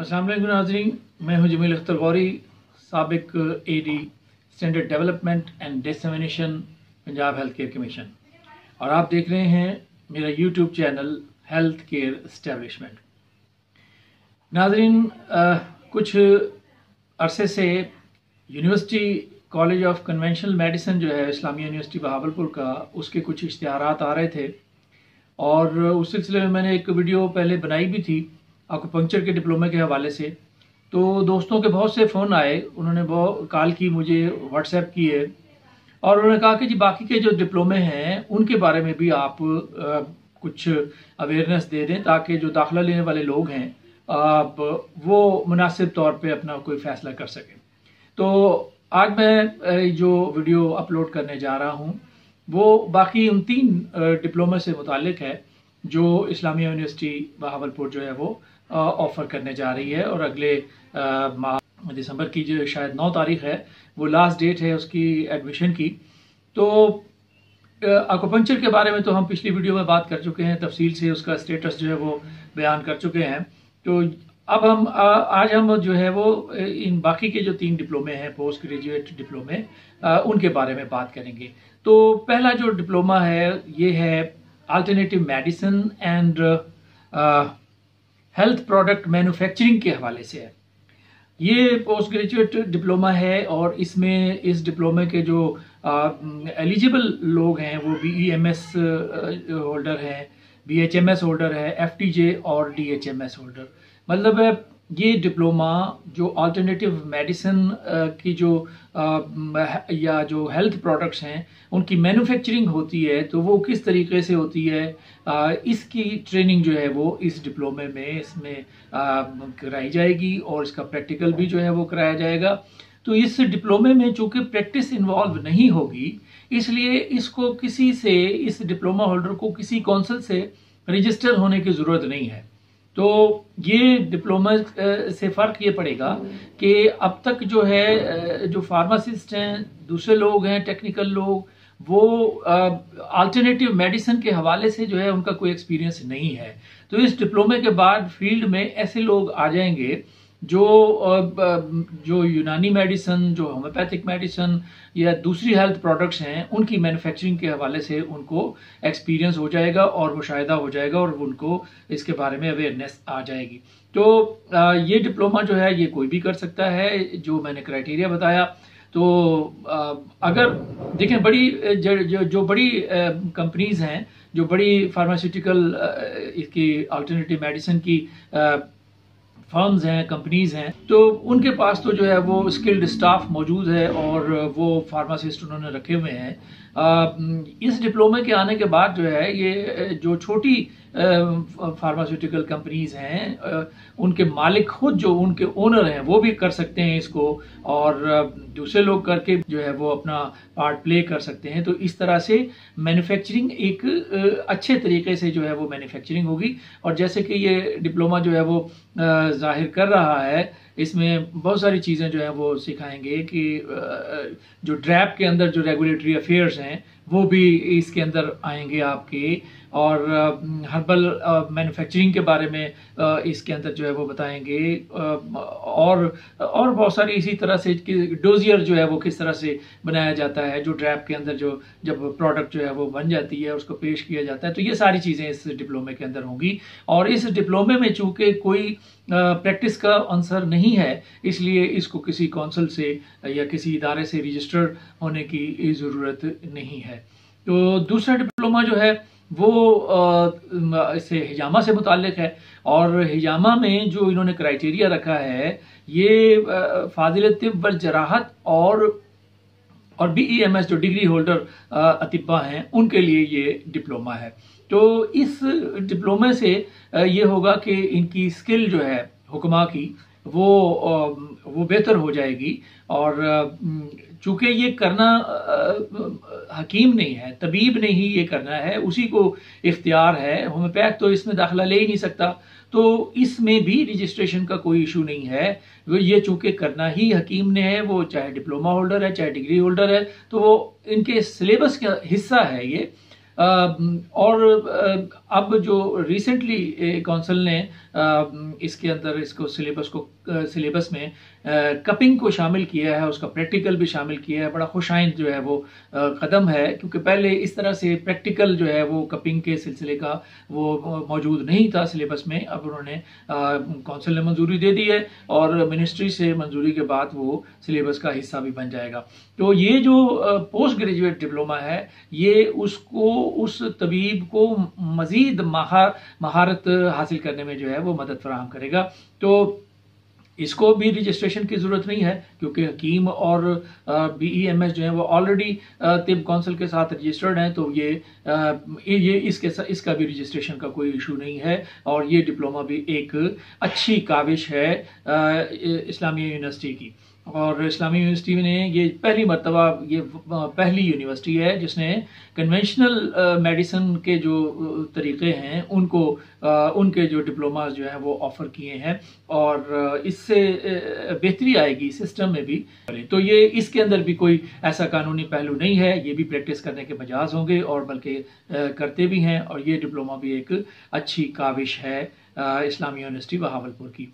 अस्सलाम वालेकुम नाज़रीन, मैं हूं जमील अख्तर गौरी, साबिक AD standard development and dissemination Punjab health care commission, और आप देख रहे हैं मेरा YouTube channel health care establishment. नाज़रीन, कुछ अरसे से university college of conventional medicine जो है इस्लामिया यूनिवर्सिटी बहावलपुर का, उसके कुछ इश्तिहारात आ रहे थे और उस सिलसिले में मैंने एक वीडियो पहले बनाई भी थी एक्यूपंक्चर के डिप्लोमे के हवाले से। तो दोस्तों के बहुत से फ़ोन आए, उन्होंने बहुत कॉल की, मुझे व्हाट्सएप किए और उन्होंने कहा कि जी बाकी के जो डिप्लोमे हैं उनके बारे में भी आप कुछ अवेयरनेस दे दें ताकि जो दाखिला लेने वाले लोग हैं वो मुनासिब तौर पे अपना कोई फ़ैसला कर सकें। तो आज मैं जो वीडियो अपलोड करने जा रहा हूँ वो बाकी उन 3 डिप्लोमे से मुतालिक है जो इस्लामिया यूनिवर्सिटी बहावलपुर जो है वो ऑफ़र करने जा रही है, और अगले माह दिसंबर की जो शायद 9 तारीख है वो लास्ट डेट है उसकी एडमिशन की। तो एक्यूपंक्चर के बारे में तो हम पिछली वीडियो में बात कर चुके हैं, तफसील से उसका स्टेटस जो है वो बयान कर चुके हैं। तो अब हम आज हम जो है वो इन बाकी के जो 3 डिप्लोमे हैं, पोस्ट ग्रेजुएट डिप्लोमे, उनके बारे में बात करेंगे। तो पहला जो डिप्लोमा है ये है alternative medicine and health product manufacturing के हवाले से है। ये पोस्ट ग्रेजुएट डिप्लोमा है और इसमें इस डिप्लोमे के जो एलिजिबल लोग हैं वो BEMS होल्डर हैं, BHMS होल्डर है, FTJ और DHMS होल्डर। मतलब ये डिप्लोमा जो अल्टरनेटिव मेडिसिन की जो या जो हेल्थ प्रोडक्ट्स हैं उनकी मैन्युफैक्चरिंग होती है तो वो किस तरीके से होती है, इसकी ट्रेनिंग जो है वो इस डिप्लोमे में इसमें कराई जाएगी और इसका प्रैक्टिकल भी जो है वो कराया जाएगा। तो इस डिप्लोमे में चूँकि प्रैक्टिस इन्वॉल्व नहीं होगी इसलिए इसको किसी से, इस डिप्लोमा होल्डर को किसी काउंसिल से रजिस्टर होने की ज़रूरत नहीं है। तो ये डिप्लोमा से फ़र्क ये पड़ेगा कि अब तक जो है जो फार्मासिस्ट हैं, दूसरे लोग हैं, टेक्निकल लोग, वो अल्टरनेटिव मेडिसिन के हवाले से जो है उनका कोई एक्सपीरियंस नहीं है। तो इस डिप्लोमे के बाद फील्ड में ऐसे लोग आ जाएंगे जो यूनानी मेडिसिन, जो होम्योपैथिक मेडिसिन या दूसरी हेल्थ प्रोडक्ट्स हैं उनकी मैन्युफैक्चरिंग के हवाले से उनको एक्सपीरियंस हो जाएगा और मुशाहिदा हो जाएगा और उनको इसके बारे में अवेयरनेस आ जाएगी। तो ये डिप्लोमा जो है ये कोई भी कर सकता है जो मैंने क्राइटेरिया बताया। तो अगर देखें जो बड़ी कंपनीज हैं, जो बड़ी फार्मास्यूटिकल इसकी अल्टरनेटिव मेडिसिन की फर्म्स हैं, कंपनीज हैं, तो उनके पास तो जो है वो स्किल्ड स्टाफ मौजूद है और वो फार्मासिस्ट उन्होंने रखे हुए हैं। इस डिप्लोमे के आने के बाद जो है ये जो छोटी फार्मास्यूटिकल कंपनीज हैं उनके मालिक खुद, जो उनके ओनर हैं, वो भी कर सकते हैं इसको और दूसरे लोग करके जो है वो अपना पार्ट प्ले कर सकते हैं। तो इस तरह से मैन्युफैक्चरिंग एक अच्छे तरीके से जो है वो मैन्युफैक्चरिंग होगी। और जैसे कि ये डिप्लोमा जो है वो जाहिर कर रहा है, इसमें बहुत सारी चीज़ें जो है वो सिखाएंगे कि जो ड्रैप के अंदर जो रेगुलेटरी अफेयर्स हैं वो भी इसके अंदर आएंगे आपके, और हर्बल मैन्युफैक्चरिंग के बारे में इसके अंदर जो है वो बताएंगे, और बहुत सारी इसी तरह से कि डोजियर जो है वो किस तरह से बनाया जाता है, जो ड्रैप के अंदर जो जब प्रोडक्ट जो है वो बन जाती है उसको पेश किया जाता है। तो ये सारी चीज़ें इस डिप्लोमे के अंदर होंगी। और इस डिप्लोमे में चूँकि कोई प्रैक्टिस का आंसर नहीं है इसलिए इसको किसी काउंसिल से या किसी इदारे से रजिस्टर्ड होने की ज़रूरत नहीं है। तो दूसरा डिप्लोमा जो है वो इससे हिजामा से मुताल्लिक है, और हिजामा में जो इन्होंने क्राइटेरिया रखा है ये फाजिल तिब वल जराहत और BEMS जो डिग्री होल्डर अतिब्बा हैं उनके लिए ये डिप्लोमा है। तो इस डिप्लोमे से ये होगा कि इनकी स्किल जो है हुक्मा की वो बेहतर हो जाएगी। और चूँकि ये करना हकीम नहीं है, तबीब ने ही ये करना है, उसी को इख्तियार है, होम्योपैथ तो इसमें दाखिला ले ही नहीं सकता, तो इसमें भी रजिस्ट्रेशन का कोई इशू नहीं है। ये चूँकि करना ही हकीम ने है, वो चाहे डिप्लोमा होल्डर है चाहे डिग्री होल्डर है, तो वो इनके सिलेबस का हिस्सा है ये। और अब जो रिसेंटली काउंसिल ने इसके अंदर इसको सिलेबस में कपिंग को शामिल किया है, उसका प्रैक्टिकल भी शामिल किया है। बड़ा खुशाइंद जो है वो कदम है, क्योंकि पहले इस तरह से प्रैक्टिकल जो है वो कपिंग के सिलसिले का वो मौजूद नहीं था सिलेबस में। अब उन्होंने काउंसिल ने मंजूरी दे दी है और मिनिस्ट्री से मंजूरी के बाद वो सिलेबस का हिस्सा भी बन जाएगा। तो ये जो पोस्ट ग्रेजुएट डिप्लोमा है ये उसको उस तबीब को मजीद महारत हासिल करने में जो है वो मदद फराहम करेगा। तो इसको भी रजिस्ट्रेशन की जरूरत नहीं है, क्योंकि हकीम और BEMS जो है वो ऑलरेडी तिब काउंसिल के साथ रजिस्टर्ड हैं। तो ये इसका भी रजिस्ट्रेशन का कोई इशू नहीं है। और ये डिप्लोमा भी एक अच्छी काविश है इस्लामिया यूनिवर्सिटी की। और इस्लामी यूनिवर्सिटी ने ये पहली मरतबा, ये पहली यूनिवर्सिटी है जिसने कन्वेंशनल मेडिसिन के जो तरीक़े हैं उनको उनके जो डिप्लोमास जो हैं वो ऑफ़र किए हैं, और इससे बेहतरी आएगी सिस्टम में भी। तो ये इसके अंदर भी कोई ऐसा कानूनी पहलू नहीं है, ये भी प्रैक्टिस करने के मजाज होंगे और बल्कि करते भी हैं। और ये डिप्लोमा भी एक अच्छी काविश है इस्लामी यूनिवर्सिटी बहावलपुर की।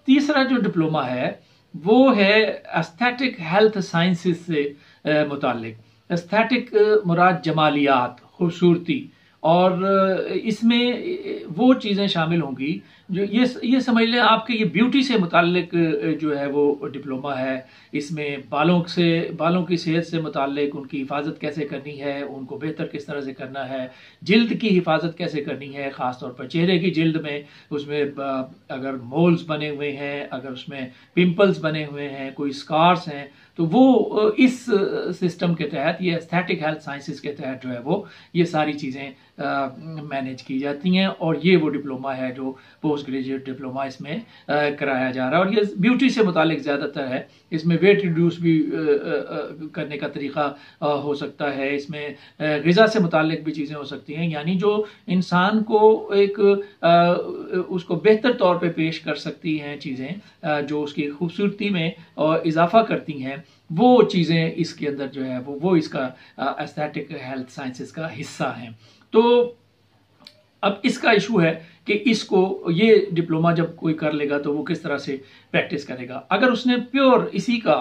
तीसरा जो डिप्लोमा है वो है एस्थेटिक हेल्थ साइंसेस से मुतालिक। एस्थेटिक मुराद जमालियात, खूबसूरती, और इसमें वो चीज़ें शामिल होंगी जो ये समझ लें आपके ये ब्यूटी से मुतालिक जो है वो डिप्लोमा है। इसमें बालों की सेहत से मुतालिक उनकी हिफाजत कैसे करनी है, उनको बेहतर किस तरह से करना है, जिल्द की हिफाजत कैसे करनी है, ख़ास तौर पर चेहरे की जिल्द में, उसमें अगर मोल्स बने हुए हैं, अगर उसमें पिंपल्स बने हुए हैं, कोई स्कार्स हैं, तो वो इस सिस्टम के तहत, ये एस्थेटिक हेल्थ साइंसेस के तहत जो है वो ये सारी चीज़ें मैनेज की जाती हैं। और ये वो डिप्लोमा है जो पोस्ट ग्रेजुएट डिप्लोमा इसमें कराया जा रहा है। और ये ब्यूटी से मुतालिक ज़्यादातर है। इसमें वेट रिड्यूस भी करने का तरीक़ा हो सकता है, इसमें ग़िज़ा से मुतालिक भी चीज़ें हो सकती हैं, यानी जो इंसान को एक उसको बेहतर तौर पे पेश कर सकती हैं चीज़ें, जो उसकी खूबसूरती में इजाफा करती हैं, वो चीज़ें इसके अंदर जो है वो इसका एस्थेटिक हेल्थ साइंसेस का हिस्सा हैं। तो अब इसका इशू है कि इसको ये डिप्लोमा जब कोई कर लेगा तो वो किस तरह से प्रैक्टिस करेगा। अगर उसने प्योर इसी का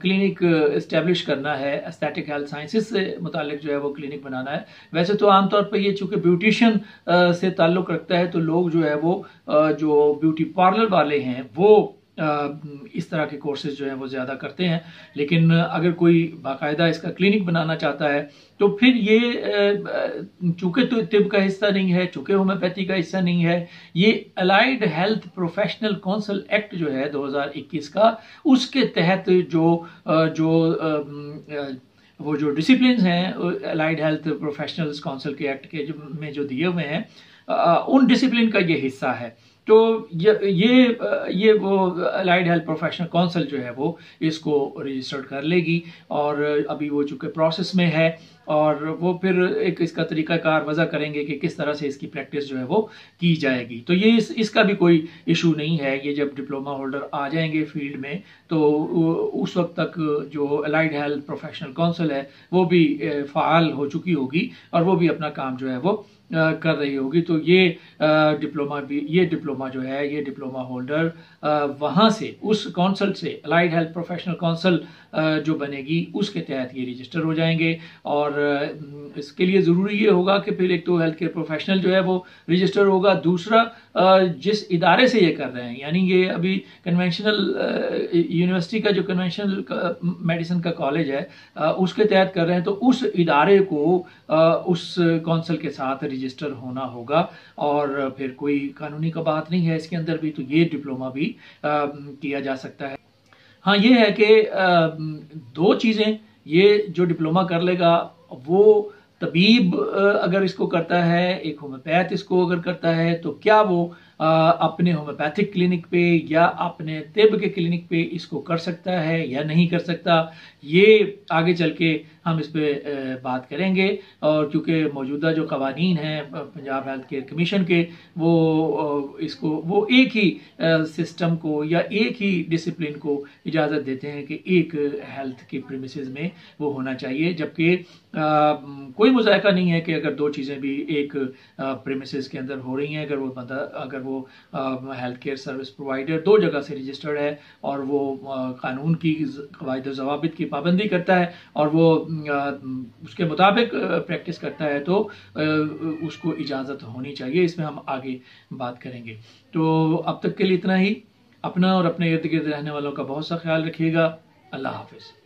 क्लिनिक इस्टेब्लिश करना है, एस्थेटिक हेल्थ साइंसेस से मुतालिक जो है वो क्लिनिक बनाना है। वैसे तो आमतौर पर ये चूंकि ब्यूटिशियन से ताल्लुक़ रखता है, तो लोग जो है वो जो ब्यूटी पार्लर वाले हैं वो इस तरह के कोर्सेज जो हैं वो ज़्यादा करते हैं। लेकिन अगर कोई बाकायदा इसका क्लिनिक बनाना चाहता है तो फिर ये चूंकि तो तिब का हिस्सा नहीं है, चूंकि होम्योपैथी का हिस्सा नहीं है, ये allied health professional council act जो है 2021 का, उसके तहत वो जो डिसिप्लिन हैं अलाइड हेल्थ प्रोफेशनल्स काउंसिल के एक्ट के में जो दिए हुए हैं, उन डिसिप्लिन का ये हिस्सा है। तो ये वो अलाइड हेल्थ प्रोफेशनल काउंसिल जो है वो इसको रजिस्टर्ड कर लेगी, और अभी वो चूंकि प्रोसेस में है, और वो फिर एक इसका तरीकाकार वज़ा करेंगे कि किस तरह से इसकी प्रैक्टिस जो है वो की जाएगी। तो ये इसका भी कोई इशू नहीं है। ये जब डिप्लोमा होल्डर आ जाएंगे फील्ड में तो उस वक्त तक जो अलाइड हेल्थ प्रोफेशनल काउंसिल है वो भी फ़ाल हो चुकी होगी और वो भी अपना काम जो है वो कर रही होगी। तो ये डिप्लोमा जो है, ये डिप्लोमा होल्डर वहाँ से, उस काउंसिल से, अलाइड हेल्थ प्रोफेशनल काउंसिल जो बनेगी उसके तहत ये रजिस्टर हो जाएंगे। और इसके लिए ज़रूरी ये होगा कि फिर एक तो हेल्थ केयर प्रोफेशनल जो है वो रजिस्टर होगा, दूसरा जिस इदारे से ये कर रहे हैं, यानी ये अभी कन्वेंशनल यूनिवर्सिटी का जो कन्वेंशनल मेडिसिन का कॉलेज है उसके तहत कर रहे हैं, तो उस इदारे को उस काउंसिल के साथ रजिस्टर होना होगा। और फिर कोई कानूनी का बात नहीं है इसके अंदर भी, तो ये डिप्लोमा भी किया जा सकता है। हाँ, ये है कि दो चीज़ें, ये जो डिप्लोमा कर लेगा वो तबीब अगर इसको करता है, एक होम्योपैथ इसको अगर करता है, तो क्या वो अपने होम्योपैथिक क्लिनिक पे या अपने तिब के क्लिनिक पे इसको कर सकता है या नहीं कर सकता, ये आगे चल के हम इस पे बात करेंगे। और क्योंकि मौजूदा जो कवानीन हैं पंजाब हेल्थ केयर कमीशन के, वो एक ही सिस्टम को या एक ही डिसिप्लिन को इजाज़त देते हैं कि एक हेल्थ के प्रीमिसेस में वो होना चाहिए, जबकि कोई मुज़ायका नहीं है कि अगर दो चीज़ें भी एक प्रीमिसेस के अंदर हो रही हैं, अगर वो हेल्थ केयर सर्विस प्रोवाइडर दो जगह से रजिस्टर्ड है और वो कानून की क़वाइद ज़वाबित की पाबंदी करता है और वो उसके मुताबिक प्रैक्टिस करता है, तो उसको इजाज़त होनी चाहिए। इसमें हम आगे बात करेंगे। तो अब तक के लिए इतना ही। अपना और अपने इर्द गिर्द रहने वालों का बहुत सा ख्याल रखिएगा। अल्लाह हाफिज़।